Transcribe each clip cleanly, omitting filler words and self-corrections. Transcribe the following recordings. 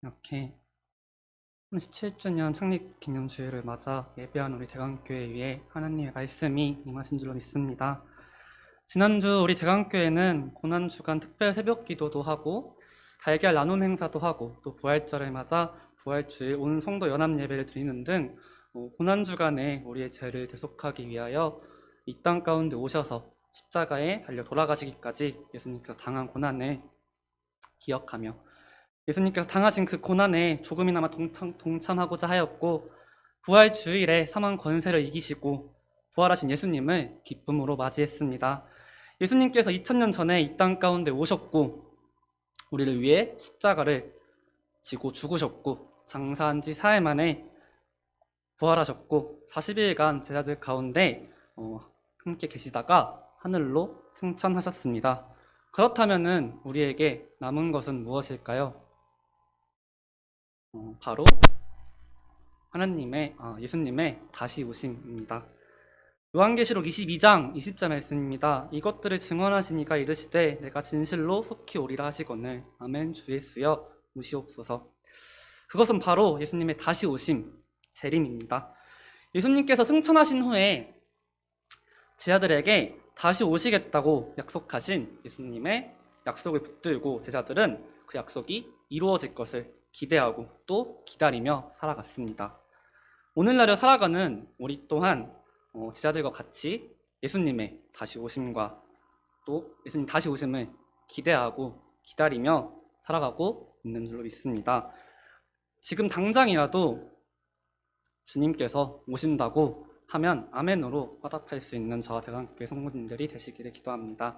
이렇게 37주년 창립 기념주일을 맞아 예배한 우리 대강교회 위에 하나님의 말씀이 임하신 줄로 믿습니다. 지난주 우리 대강교회는 고난주간 특별 새벽 기도도 하고 달걀 나눔 행사도 하고 또 부활절을 맞아 부활주일 온 성도 연합 예배를 드리는 등 고난주간에 우리의 죄를 대속하기 위하여 이 땅 가운데 오셔서 십자가에 달려 돌아가시기까지 예수님께서 당한 고난을 기억하며 예수님께서 당하신 그 고난에 조금이나마 동참하고자 하였고 부활 주일에 사망 권세를 이기시고 부활하신 예수님을 기쁨으로 맞이했습니다. 예수님께서 2000년 전에 이 땅 가운데 오셨고 우리를 위해 십자가를 지고 죽으셨고 장사한 지 4일 만에 부활하셨고 40일간 제자들 가운데 함께 계시다가 하늘로 승천하셨습니다. 그렇다면 우리에게 남은 것은 무엇일까요? 바로 예수님의 다시 오심입니다. 요한계시록 22장 20절 말씀입니다. 이것들을 증언하시니까 이르시되 내가 진실로 속히 오리라 하시거늘 아멘 주 예수여 무시옵소서. 그것은 바로 예수님의 다시 오심 재림입니다. 예수님께서 승천하신 후에 제자들에게 다시 오시겠다고 약속하신 예수님의 약속을 붙들고 제자들은 그 약속이 이루어질 것을 기대하고 또 기다리며 살아갔습니다. 오늘날을 살아가는 우리 또한 제자들과 같이 예수님의 다시 오심과 또 예수님 다시 오심을 기대하고 기다리며 살아가고 있는 줄로 믿습니다. 지금 당장이라도 주님께서 오신다고 하면 아멘으로 화답할 수 있는 저와 대강교회 성도님들이 되시기를 기도합니다.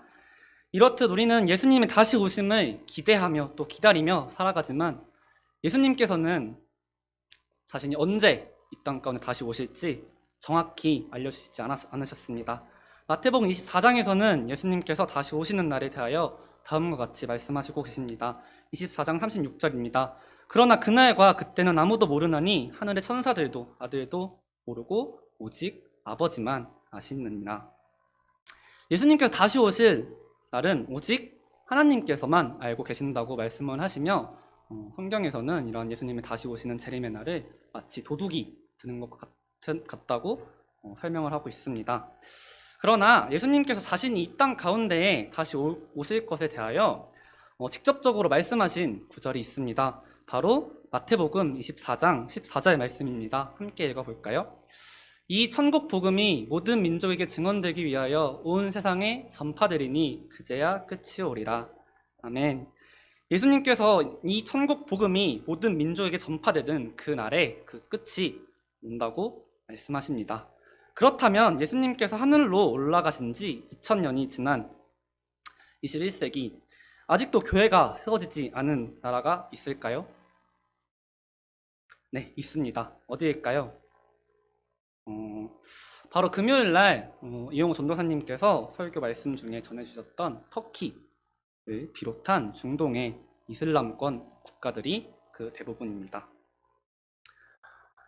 이렇듯 우리는 예수님의 다시 오심을 기대하며 또 기다리며 살아가지만 예수님께서는 자신이 언제 이 땅 가운데 다시 오실지 정확히 알려주시지 않으셨습니다. 마태복음 24장에서는 예수님께서 다시 오시는 날에 대하여 다음과 같이 말씀하시고 계십니다. 24장 36절입니다. 그러나 그날과 그때는 아무도 모르나니 하늘의 천사들도 아들도 모르고 오직 아버지만 아시느니라. 예수님께서 다시 오실 날은 오직 하나님께서만 알고 계신다고 말씀을 하시며 성경에서는 이런 예수님의 다시 오시는 재림의 날을 마치 도둑이 드는 것 같다고 설명을 하고 있습니다. 그러나 예수님께서 자신이 이 땅 가운데에 다시 오실 것에 대하여 직접적으로 말씀하신 구절이 있습니다. 바로 마태복음 24장 14절 말씀입니다. 함께 읽어볼까요? 이 천국 복음이 모든 민족에게 증언되기 위하여 온 세상에 전파되리니 그제야 끝이 오리라. 아멘. 예수님께서 이 천국 복음이 모든 민족에게 전파되는 그 날에 그 끝이 온다고 말씀하십니다. 그렇다면 예수님께서 하늘로 올라가신 지 2000년이 지난 21세기 아직도 교회가 세워지지 않은 나라가 있을까요? 네, 있습니다. 어디일까요? 바로 금요일 날 이용호 전도사님께서 설교 말씀 중에 전해주셨던 터키를 비롯한 중동의 이슬람권 국가들이 그 대부분입니다.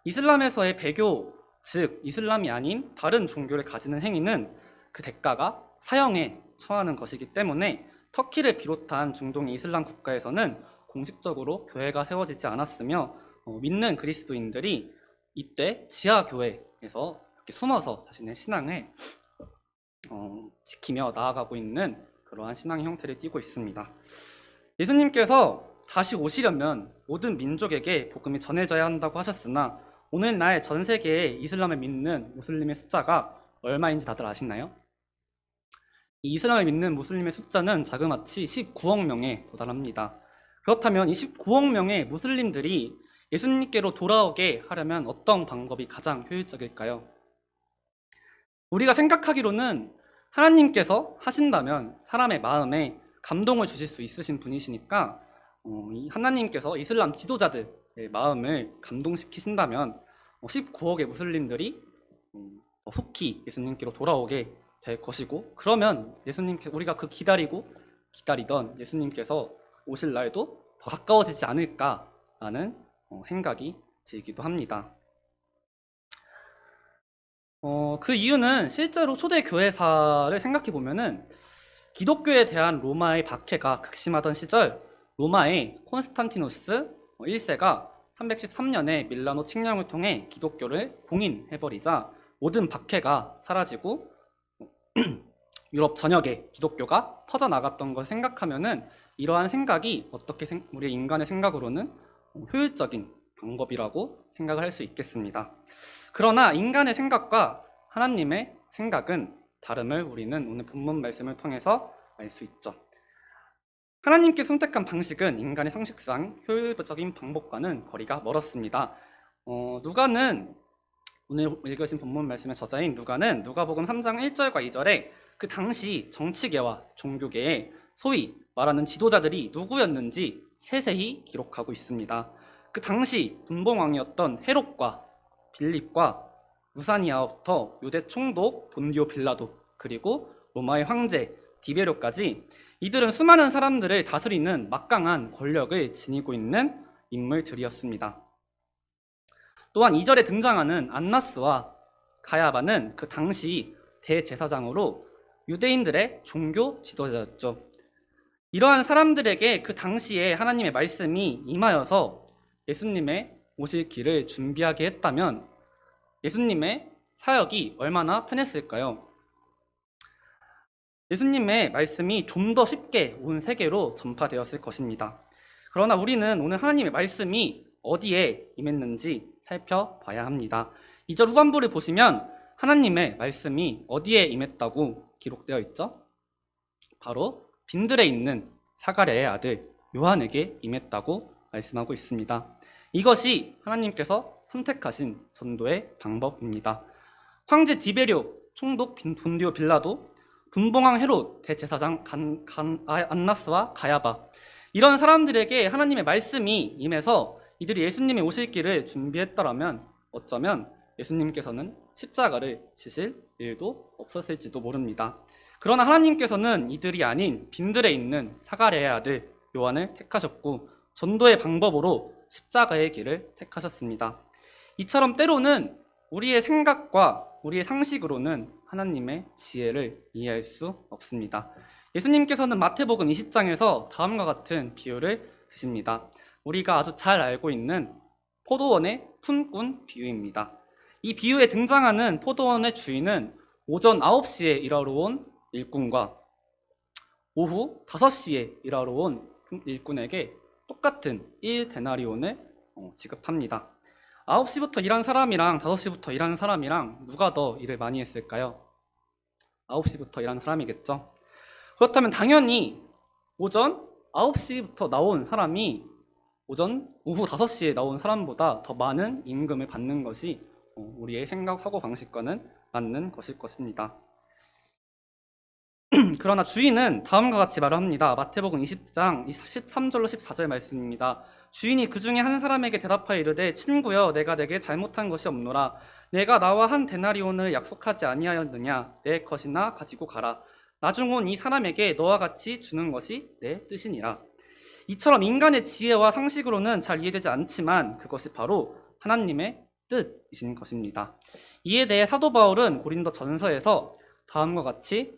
이슬람에서의 배교, 즉 이슬람이 아닌 다른 종교를 가지는 행위는 그 대가가 사형에 처하는 것이기 때문에 터키를 비롯한 중동의 이슬람 국가에서는 공식적으로 교회가 세워지지 않았으며 믿는 그리스도인들이 이때 지하교회에서 이렇게 숨어서 자신의 신앙을 지키며 나아가고 있는 그러한 신앙의 형태를 띠고 있습니다. 예수님께서 다시 오시려면 모든 민족에게 복음이 전해져야 한다고 하셨으나 오늘날 전 세계에 이슬람을 믿는 무슬림의 숫자가 얼마인지 다들 아시나요? 이 이슬람을 믿는 무슬림의 숫자는 자그마치 19억 명에 도달합니다. 그렇다면 이 19억 명의 무슬림들이 예수님께로 돌아오게 하려면 어떤 방법이 가장 효율적일까요? 우리가 생각하기로는 하나님께서 하신다면 사람의 마음에 감동을 주실 수 있으신 분이시니까 하나님께서 이슬람 지도자들의 마음을 감동시키신다면 19억의 무슬림들이 속히 예수님께로 돌아오게 될 것이고 그러면 우리가 그 기다리던 예수님께서 오실 날도 더 가까워지지 않을까라는 생각이 들기도 합니다. 그 이유는 실제로 초대 교회사를 생각해 보면은 기독교에 대한 로마의 박해가 극심하던 시절 로마의 콘스탄티누스 1세가 313년에 밀라노 칙령을 통해 기독교를 공인해버리자 모든 박해가 사라지고 유럽 전역에 기독교가 퍼져나갔던 걸 생각하면은 이러한 생각이 어떻게 우리 인간의 생각으로는 효율적인 방법이라고 생각을 할 수 있겠습니다. 그러나 인간의 생각과 하나님의 생각은 다름을 우리는 오늘 본문 말씀을 통해서 알 수 있죠. 하나님께 선택한 방식은 인간의 상식상 효율적인 방법과는 거리가 멀었습니다. 누가는 오늘 읽으신 본문 말씀의 저자인 누가는 누가복음 3장 1절과 2절에 그 당시 정치계와 종교계에 소위 말하는 지도자들이 누구였는지 세세히 기록하고 있습니다. 그 당시 분봉왕이었던 헤롯과 빌립과 루사니아부터 유대 총독 본디오 빌라도 그리고 로마의 황제 디베료까지 이들은 수많은 사람들을 다스리는 막강한 권력을 지니고 있는 인물들이었습니다. 또한 2절에 등장하는 안나스와 가야바는 그 당시 대제사장으로 유대인들의 종교 지도자였죠. 이러한 사람들에게 그 당시에 하나님의 말씀이 임하여서 예수님의 오실 길을 준비하게 했다면 예수님의 사역이 얼마나 편했을까요? 예수님의 말씀이 좀 더 쉽게 온 세계로 전파되었을 것입니다. 그러나 우리는 오늘 하나님의 말씀이 어디에 임했는지 살펴봐야 합니다. 2절 후반부를 보시면 하나님의 말씀이 어디에 임했다고 기록되어 있죠? 바로 빈들에 있는 사가랴의 아들 요한에게 임했다고 말씀하고 있습니다. 이것이 하나님께서 선택하신 전도의 방법입니다. 황제 디베료, 총독 본디오 빌라도, 분봉왕 헤롯, 대제사장 안나스와 가야바 이런 사람들에게 하나님의 말씀이 임해서 이들이 예수님의 오실 길을 준비했더라면 어쩌면 예수님께서는 십자가를 지실 일도 없었을지도 모릅니다. 그러나 하나님께서는 이들이 아닌 빈들에 있는 사가랴의 아들 요한을 택하셨고 전도의 방법으로 십자가의 길을 택하셨습니다. 이처럼 때로는 우리의 생각과 우리의 상식으로는 하나님의 지혜를 이해할 수 없습니다. 예수님께서는 마태복음 20장에서 다음과 같은 비유를 드십니다. 우리가 아주 잘 알고 있는 포도원의 품꾼 비유입니다. 이 비유에 등장하는 포도원의 주인은 오전 9시에 일하러 온 일꾼과 오후 5시에 일하러 온 일꾼에게 똑같은 1데나리온을 지급합니다. 9시부터 일한 사람이랑 5시부터 일하는 사람이랑 누가 더 일을 많이 했을까요? 9시부터 일하는 사람이겠죠. 그렇다면 당연히 오전 9시부터 나온 사람이 오후 5시에 나온 사람보다 더 많은 임금을 받는 것이 우리의 생각, 사고방식과는 맞는 것일 것입니다. 그러나 주인은 다음과 같이 말을 합니다. 마태복음 20장 13절로 14절 말씀입니다. 주인이 그 중에 한 사람에게 대답하여 이르되 친구여 내가 내게 잘못한 것이 없노라. 내가 나와 한 데나리온을 약속하지 아니하였느냐. 내 것이나 가지고 가라. 나중 온 이 사람에게 너와 같이 주는 것이 내 뜻이니라. 이처럼 인간의 지혜와 상식으로는 잘 이해되지 않지만 그것이 바로 하나님의 뜻이신 것입니다. 이에 대해 사도 바울은 고린도 전서에서 다음과 같이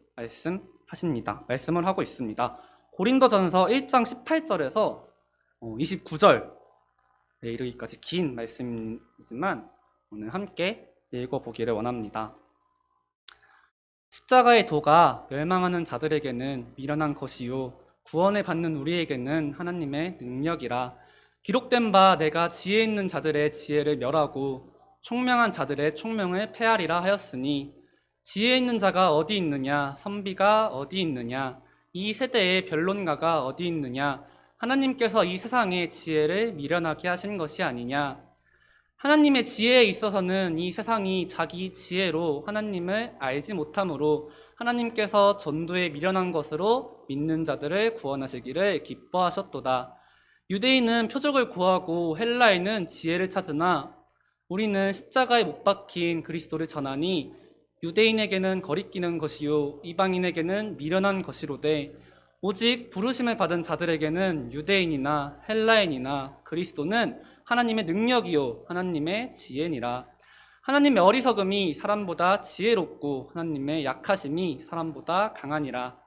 말씀을 하고 있습니다. 고린도전서 1장 18절에서 29절에 이르기까지 긴 말씀이지만 오늘 함께 읽어보기를 원합니다. 십자가의 도가 멸망하는 자들에게는 미련한 것이요 구원을 받는 우리에게는 하나님의 능력이라. 기록된 바 내가 지혜 있는 자들의 지혜를 멸하고 총명한 자들의 총명을 패하리라 하였으니 지혜 있는 자가 어디 있느냐? 선비가 어디 있느냐? 이 세대의 변론가가 어디 있느냐? 하나님께서 이 세상의 지혜를 미련하게 하신 것이 아니냐? 하나님의 지혜에 있어서는 이 세상이 자기 지혜로 하나님을 알지 못함으로 하나님께서 전도에 미련한 것으로 믿는 자들을 구원하시기를 기뻐하셨도다. 유대인은 표적을 구하고 헬라인은 지혜를 찾으나 우리는 십자가에 못 박힌 그리스도를 전하니 유대인에게는 거리끼는 것이요 이방인에게는 미련한 것이로되 오직 부르심을 받은 자들에게는 유대인이나 헬라인이나 그리스도는 하나님의 능력이요 하나님의 지혜니라. 하나님의 어리석음이 사람보다 지혜롭고 하나님의 약하심이 사람보다 강하니라.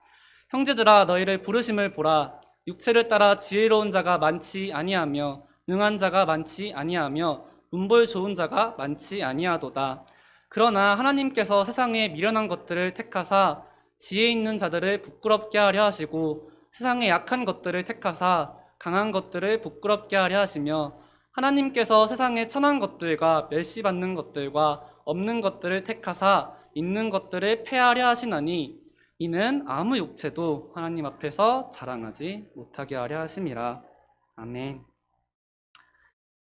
형제들아 너희를 부르심을 보라. 육체를 따라 지혜로운 자가 많지 아니하며 능한 자가 많지 아니하며 문벌 좋은 자가 많지 아니하도다. 그러나 하나님께서 세상에 미련한 것들을 택하사 지혜 있는 자들을 부끄럽게 하려 하시고 세상에 약한 것들을 택하사 강한 것들을 부끄럽게 하려 하시며 하나님께서 세상에 천한 것들과 멸시받는 것들과 없는 것들을 택하사 있는 것들을 폐하려 하시나니 이는 아무 육체도 하나님 앞에서 자랑하지 못하게 하려 하심이라. 아멘.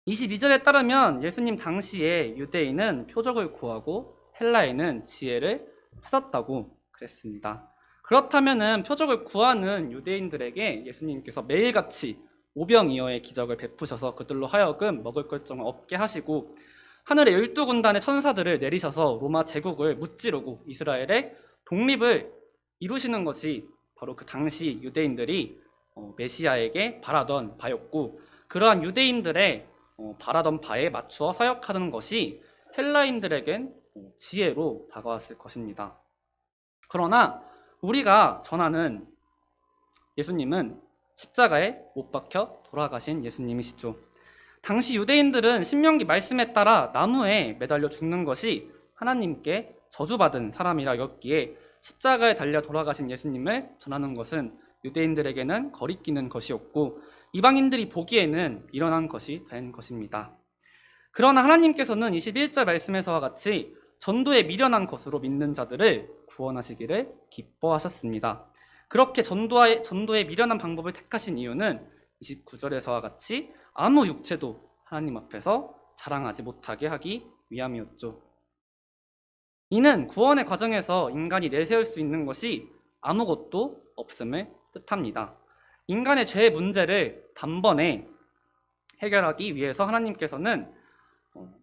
22절에 따르면 예수님 당시에 유대인은 표적을 구하고 헬라인은 지혜를 찾았다고 그랬습니다. 그렇다면 표적을 구하는 유대인들에게 예수님께서 매일같이 오병이어의 기적을 베푸셔서 그들로 하여금 먹을 것정을 얻게 하시고 하늘의 12군단의 천사들을 내리셔서 로마 제국을 무찌르고 이스라엘의 독립을 이루시는 것이 바로 그 당시 유대인들이 메시아에게 바라던 바였고 그러한 유대인들의 바라던 바에 맞추어 사역하는 것이 헬라인들에겐 지혜로 다가왔을 것입니다. 그러나 우리가 전하는 예수님은 십자가에 못 박혀 돌아가신 예수님이시죠. 당시 유대인들은 신명기 말씀에 따라 나무에 매달려 죽는 것이 하나님께 저주받은 사람이라 여겼기에 십자가에 달려 돌아가신 예수님을 전하는 것은 유대인들에게는 거리끼는 것이었고 이방인들이 보기에는 일어난 것이 된 것입니다. 그러나 하나님께서는 21절 말씀에서와 같이 전도에 미련한 것으로 믿는 자들을 구원하시기를 기뻐하셨습니다. 그렇게 전도에 미련한 방법을 택하신 이유는 29절에서와 같이 아무 육체도 하나님 앞에서 자랑하지 못하게 하기 위함이었죠. 이는 구원의 과정에서 인간이 내세울 수 있는 것이 아무것도 없음을 뜻합니다. 인간의 죄의 문제를 단번에 해결하기 위해서 하나님께서는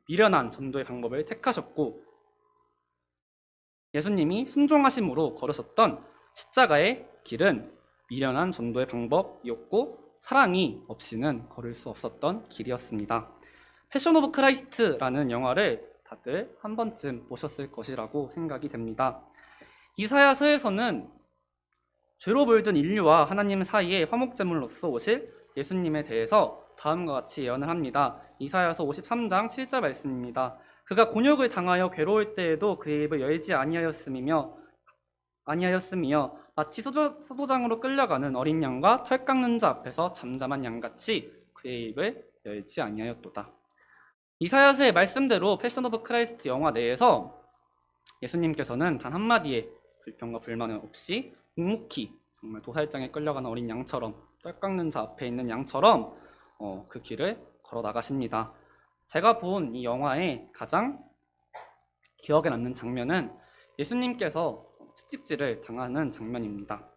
미련한 전도의 방법을 택하셨고 예수님이 순종하심으로 걸으셨던 십자가의 길은 미련한 전도의 방법이었고 사랑이 없이는 걸을 수 없었던 길이었습니다. 패션 오브 크라이스트라는 영화를 다들 한 번쯤 보셨을 것이라고 생각이 됩니다. 이사야서에서는 죄로 물든 인류와 하나님 사이에 화목제물로서 오실 예수님에 대해서 다음과 같이 예언을 합니다. 이사야서 53장 7절 말씀입니다. 그가 곤욕을 당하여 괴로울 때에도 그의 입을 열지 아니하였으며 마치 수도장으로 끌려가는 어린 양과 털 깎는 자 앞에서 잠잠한 양같이 그의 입을 열지 아니하였도다. 이사야서의 말씀대로 패션 오브 크라이스트 영화 내에서 예수님께서는 단 한마디의 불평과 불만은 없이 묵묵히 정말 도살장에 끌려가는 어린 양처럼 떨 깎는 자 앞에 있는 양처럼 그 길을 걸어 나가십니다. 제가 본 이 영화의 가장 기억에 남는 장면은 예수님께서 채찍질을 당하는 장면입니다.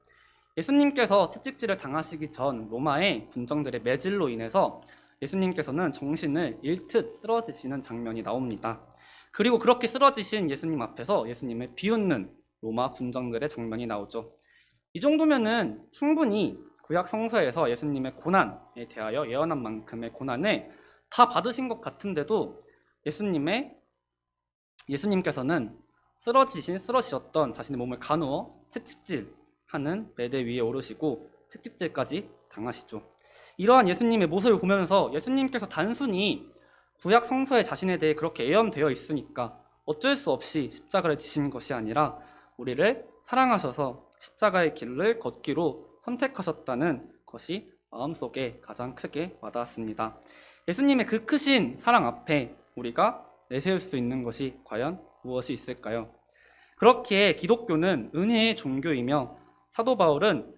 예수님께서 채찍질을 당하시기 전 로마의 군정들의 매질로 인해서 예수님께서는 정신을 잃듯 쓰러지시는 장면이 나옵니다. 그리고 그렇게 쓰러지신 예수님 앞에서 예수님을 비웃는 로마 군정들의 장면이 나오죠. 이 정도면은 충분히 구약 성서에서 예수님의 고난에 대하여 예언한 만큼의 고난을 다 받으신 것 같은데도 예수님께서는 쓰러지셨던 자신의 몸을 가누어 채찍질하는 매대 위에 오르시고 채찍질까지 당하시죠. 이러한 예수님의 모습을 보면서 예수님께서 단순히 구약 성서에 자신에 대해 그렇게 예언되어 있으니까 어쩔 수 없이 십자가를 지신 것이 아니라 우리를 사랑하셔서 십자가의 길을 걷기로 선택하셨다는 것이 마음속에 가장 크게 와닿았습니다. 예수님의 그 크신 사랑 앞에 우리가 내세울 수 있는 것이 과연 무엇이 있을까요? 그렇게 기독교는 은혜의 종교이며 사도 바울은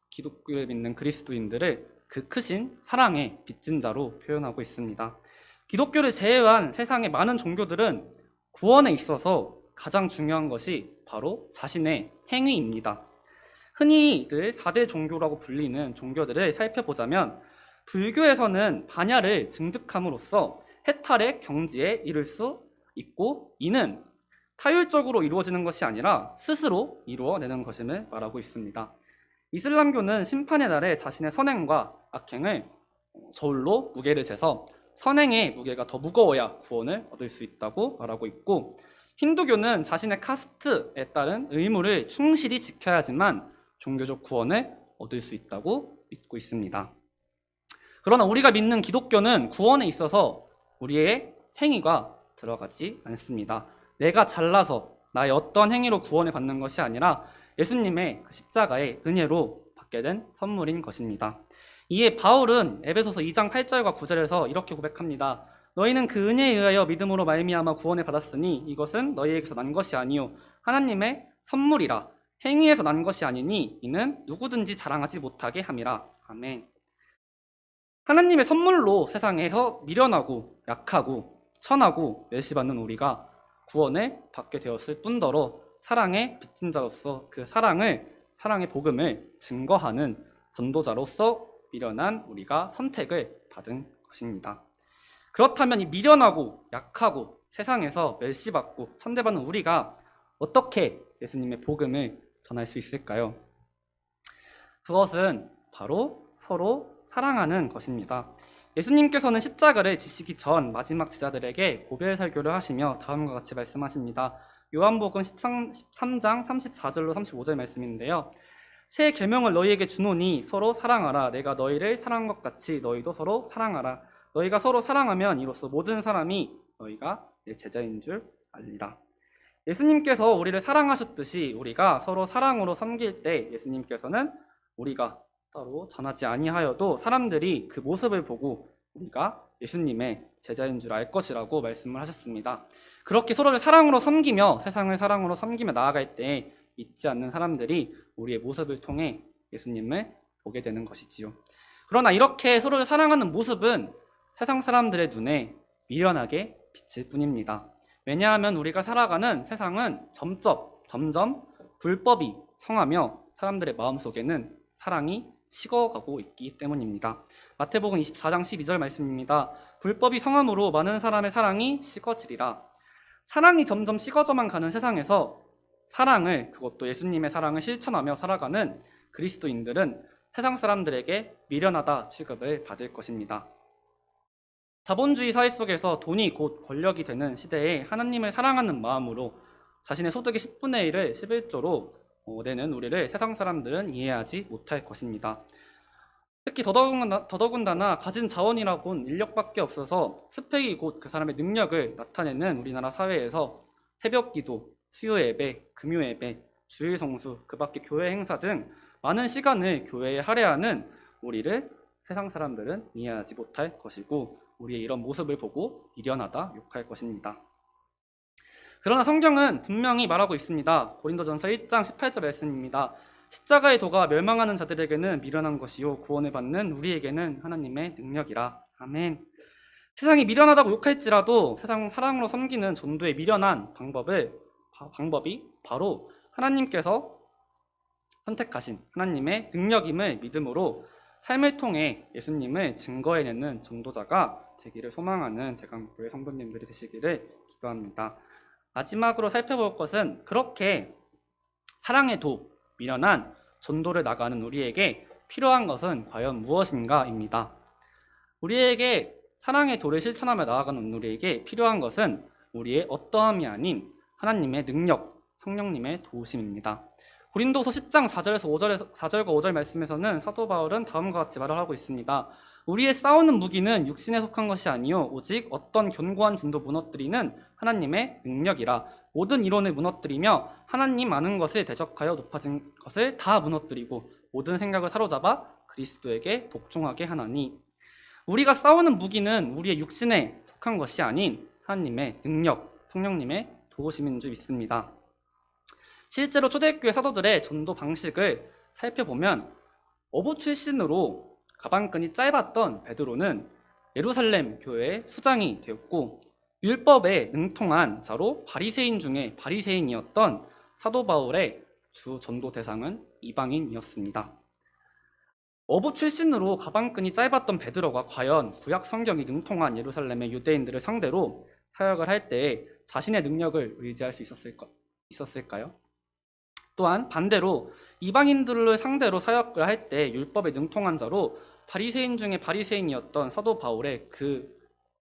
기독교를 믿는 그리스도인들을 그 크신 사랑의 빚진 자로 표현하고 있습니다. 기독교를 제외한 세상의 많은 종교들은 구원에 있어서 가장 중요한 것이 바로 자신의 행위입니다. 흔히들 4대 종교라고 불리는 종교들을 살펴보자면 불교에서는 반야를 증득함으로써 해탈의 경지에 이를 수 있고 이는 타율적으로 이루어지는 것이 아니라 스스로 이루어내는 것임을 말하고 있습니다. 이슬람교는 심판의 날에 자신의 선행과 악행을 저울로 무게를 재서 선행의 무게가 더 무거워야 구원을 얻을 수 있다고 말하고 있고 힌두교는 자신의 카스트에 따른 의무를 충실히 지켜야지만 종교적 구원을 얻을 수 있다고 믿고 있습니다. 그러나 우리가 믿는 기독교는 구원에 있어서 우리의 행위가 들어가지 않습니다. 내가 잘나서 나의 어떤 행위로 구원을 받는 것이 아니라 예수님의 십자가의 은혜로 받게 된 선물인 것입니다. 이에 바울은 에베소서 2장 8절과 9절에서 이렇게 고백합니다. 너희는 그 은혜에 의하여 믿음으로 말미암아 구원을 받았으니 이것은 너희에게서 난 것이 아니요 하나님의 선물이라. 행위에서 난 것이 아니니 이는 누구든지 자랑하지 못하게 함이라. 아멘. 하나님의 선물로 세상에서 미련하고 약하고 천하고 멸시받는 우리가 구원을 받게 되었을 뿐더러 사랑의 빚진 자로서 그 사랑의 복음을 증거하는 전도자로서 미련한 우리가 선택을 받은 것입니다. 그렇다면 이 미련하고 약하고 세상에서 멸시받고 천대받는 우리가 어떻게 예수님의 복음을 전할 수 있을까요? 그것은 바로 서로 사랑하는 것입니다. 예수님께서는 십자가를 지시기 전 마지막 제자들에게 고별 설교를 하시며 다음과 같이 말씀하십니다. 요한복음 13장 34절로 35절 말씀인데요. 새 계명을 너희에게 주노니 서로 사랑하라. 내가 너희를 사랑한 것 같이 너희도 서로 사랑하라. 너희가 서로 사랑하면 이로써 모든 사람이 너희가 내 제자인 줄 알리라. 예수님께서 우리를 사랑하셨듯이 우리가 서로 사랑으로 섬길 때 예수님께서는 우리가 따로 전하지 아니하여도 사람들이 그 모습을 보고 우리가 예수님의 제자인 줄 알 것이라고 말씀을 하셨습니다. 그렇게 서로를 사랑으로 섬기며 세상을 사랑으로 섬기며 나아갈 때 잊지 않는 사람들이 우리의 모습을 통해 예수님을 보게 되는 것이지요. 그러나 이렇게 서로를 사랑하는 모습은 세상 사람들의 눈에 미련하게 비칠 뿐입니다. 왜냐하면 우리가 살아가는 세상은 점점 불법이 성하며 사람들의 마음속에는 사랑이 식어가고 있기 때문입니다. 마태복음 24장 12절 말씀입니다. 불법이 성함으로 많은 사람의 사랑이 식어지리라. 사랑이 점점 식어져만 가는 세상에서 사랑을, 그것도 예수님의 사랑을 실천하며 살아가는 그리스도인들은 세상 사람들에게 미련하다 취급을 받을 것입니다. 자본주의 사회 속에서 돈이 곧 권력이 되는 시대에 하나님을 사랑하는 마음으로 자신의 소득의 10분의 1을 11조로 내는 우리를 세상 사람들은 이해하지 못할 것입니다. 특히 더더군다나 가진 자원이라곤 인력밖에 없어서 스펙이 곧 그 사람의 능력을 나타내는 우리나라 사회에서 새벽기도, 수요예배, 금요예배, 주일성수, 그 밖에 교회 행사 등 많은 시간을 교회에 할애하는 우리를 세상 사람들은 이해하지 못할 것이고 우리의 이런 모습을 보고 미련하다 욕할 것입니다. 그러나 성경은 분명히 말하고 있습니다. 고린도전서 1장 18절 말씀입니다. 십자가의 도가 멸망하는 자들에게는 미련한 것이요 구원을 받는 우리에게는 하나님의 능력이라. 아멘. 세상이 미련하다고 욕할지라도 세상 사랑으로 섬기는 전도의 미련한 방법이 바로 하나님께서 선택하신 하나님의 능력임을 믿음으로 삶을 통해 예수님을 증거해내는 전도자가 되기를 소망하는 대강교회 성도님들이 되시기를 기도합니다. 마지막으로 살펴볼 것은 그렇게 사랑의 도, 미련한 전도를 나가는 우리에게 필요한 것은 과연 무엇인가입니다. 우리에게 사랑의 도를 실천하며 나아가는 우리에게 필요한 것은 우리의 어떠함이 아닌 하나님의 능력, 성령님의 도우심입니다. 고린도서 10장 4절과 5절 말씀에서는 사도 바울은 다음과 같이 말을 하고 있습니다. 우리의 싸우는 무기는 육신에 속한 것이 아니요 오직 어떤 견고한 진도 무너뜨리는 하나님의 능력이라. 모든 이론을 무너뜨리며 하나님 아는 것을 대적하여 높아진 것을 다 무너뜨리고 모든 생각을 사로잡아 그리스도에게 복종하게 하나니. 우리가 싸우는 무기는 우리의 육신에 속한 것이 아닌 하나님의 능력, 성령님의 도우심인 줄 믿습니다. 실제로 초대교회 사도들의 전도 방식을 살펴보면 어부 출신으로 가방끈이 짧았던 베드로는 예루살렘 교회의 수장이 되었고 율법에 능통한 자로 바리새인 중에 바리새인이었던 사도 바울의 주 전도 대상은 이방인이었습니다. 어부 출신으로 가방끈이 짧았던 베드로가 과연 구약 성경이 능통한 예루살렘의 유대인들을 상대로 사역을 할 때 자신의 능력을 의지할 수 있었을까요? 또한 반대로 이방인들을 상대로 사역을 할 때 율법에 능통한 자로 바리새인 중에 바리새인이었던 사도 바울의 그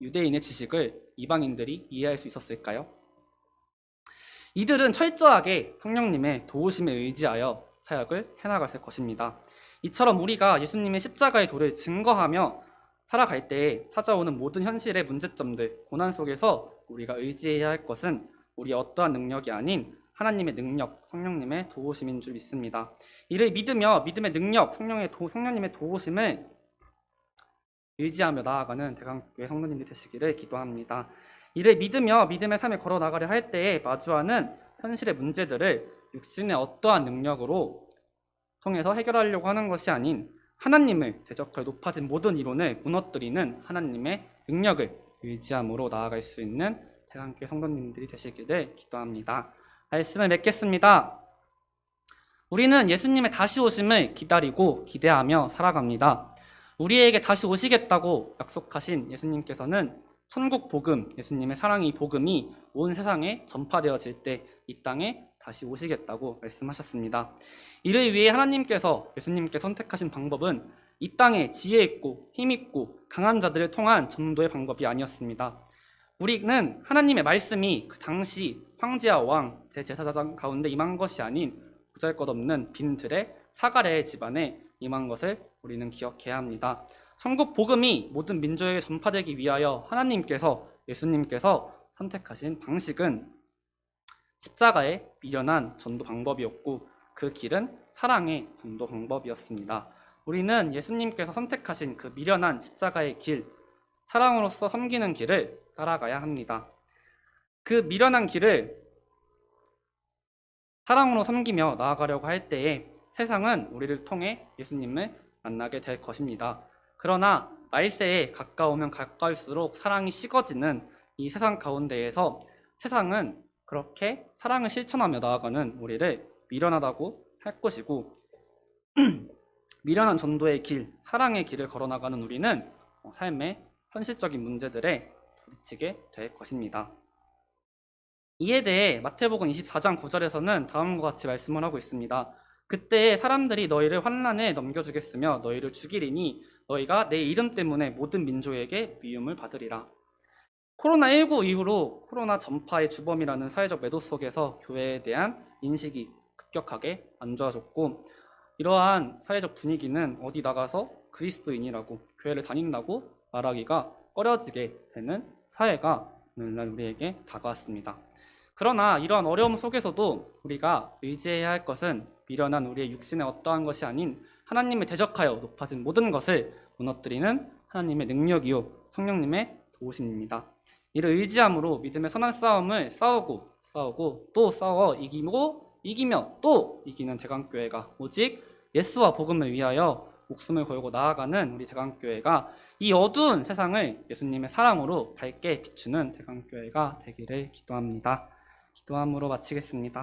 유대인의 지식을 이방인들이 이해할 수 있었을까요? 이들은 철저하게 성령님의 도우심에 의지하여 사역을 해나갔을 것입니다. 이처럼 우리가 예수님의 십자가의 도를 증거하며 살아갈 때 찾아오는 모든 현실의 문제점들, 고난 속에서 우리가 의지해야 할 것은 우리의 어떠한 능력이 아닌 하나님의 능력, 성령님의 도우심인 줄 믿습니다. 이를 믿으며 믿음의 능력, 성령님의 도우심을 의지하며 나아가는 대강교회 성도님들이 되시기를 기도합니다. 이를 믿으며 믿음의 삶을 걸어 나가려 할 때에 마주하는 현실의 문제들을 육신의 어떠한 능력으로 통해서 해결하려고 하는 것이 아닌 하나님을 대적할 높아진 모든 이론을 무너뜨리는 하나님의 능력을 의지함으로 나아갈 수 있는 대강교회 성도님들이 되시기를 기도합니다. 말씀을 맺겠습니다. 우리는 예수님의 다시 오심을 기다리고 기대하며 살아갑니다. 우리에게 다시 오시겠다고 약속하신 예수님께서는 천국 복음, 예수님의 사랑의 복음이 온 세상에 전파되어질 때 이 땅에 다시 오시겠다고 말씀하셨습니다. 이를 위해 예수님께 선택하신 방법은 이 땅에 지혜 있고 힘 있고 강한 자들을 통한 전도의 방법이 아니었습니다. 우리는 하나님의 말씀이 그 당시 황제와 왕, 대제사장 가운데 임한 것이 아닌 보잘것없는 빈들의 사가랴의 집안에 임한 것을 우리는 기억해야 합니다. 천국 복음이 모든 민족에게 전파되기 위하여 예수님께서 선택하신 방식은 십자가의 미련한 전도 방법이었고 그 길은 사랑의 전도 방법이었습니다. 우리는 예수님께서 선택하신 그 미련한 십자가의 길, 사랑으로서 섬기는 길을 따라가야 합니다. 그 미련한 길을 사랑으로 섬기며 나아가려고 할 때에 세상은 우리를 통해 예수님을 만나게 될 것입니다. 그러나 말세에 가까우면 가까울수록 사랑이 식어지는 이 세상 가운데에서 세상은 그렇게 사랑을 실천하며 나아가는 우리를 미련하다고 할 것이고 미련한 전도의 길, 사랑의 길을 걸어나가는 우리는 삶의 현실적인 문제들에 부딪히게 될 것입니다. 이에 대해 마태복음 24장 9절에서는 다음과 같이 말씀을 하고 있습니다. 그때 사람들이 너희를 환난에 넘겨주겠으며 너희를 죽이리니 너희가 내 이름 때문에 모든 민족에게 미움을 받으리라. 코로나19 이후로 코로나 전파의 주범이라는 사회적 매도 속에서 교회에 대한 인식이 급격하게 안 좋아졌고 이러한 사회적 분위기는 어디 나가서 그리스도인이라고 교회를 다닌다고 말하기가 꺼려지게 되는 사회가 오늘날 우리에게 다가왔습니다. 그러나 이러한 어려움 속에서도 우리가 의지해야 할 것은 미련한 우리의 육신의 어떠한 것이 아닌 하나님을 대적하여 높아진 모든 것을 무너뜨리는 하나님의 능력이요 성령님의 도우심입니다. 이를 의지함으로 믿음의 선한 싸움을 싸우고 또 싸워 이기며 또 이기는 대강교회가 오직 예수와 복음을 위하여 목숨을 걸고 나아가는 우리 대강교회가 이 어두운 세상을 예수님의 사랑으로 밝게 비추는 대강교회가 되기를 기도합니다. 기도함으로 마치겠습니다.